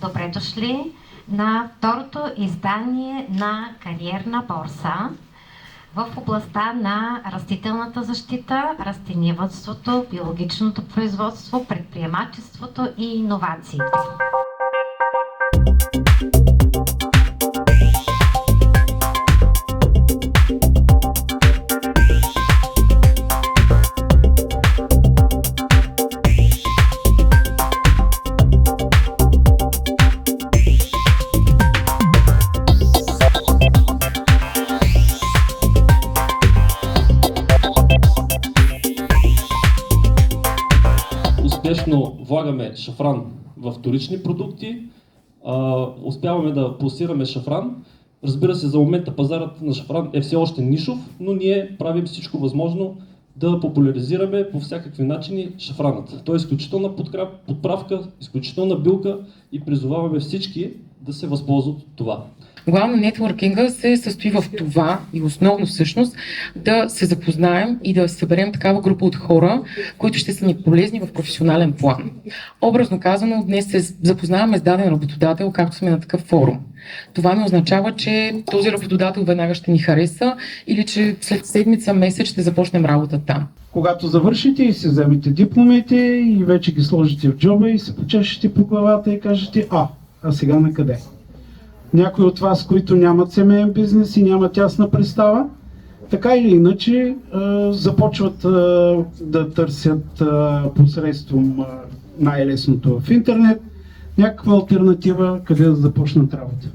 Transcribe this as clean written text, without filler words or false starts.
Добре дошли на второто издание на Кариерна борса в областта на растителната защита, растениевъдството, биологичното производство, предприемачеството и иновациите. Успешно влагаме шафран в вторични продукти, успяваме да пласираме шафран. Разбира се, за момента пазарът на шафран е все още нишов, но ние правим всичко възможно да популяризираме по всякакви начини шафранът. Той е изключителна подправка, изключителна билка и призоваваме всички да се възползват от това. Главно нетворкинга се състои в това и основно всъщност да се запознаем и да съберем такава група от хора, които ще са ни полезни в професионален план. Образно казано, днес се запознаваме с даден работодател, както сме на такъв форум. Това не означава, че този работодател веднага ще ни хареса или че след седмица, месец ще започнем работа там. Когато завършите и си вземете дипломите и вече ги сложите в джоба и се почешете по главата и кажете а сега на къде? Някои от вас, които нямат семейен бизнес и нямат ясна представа, така или иначе започват да търсят посредством най-лесното в интернет някаква алтернатива, къде да започнат работа.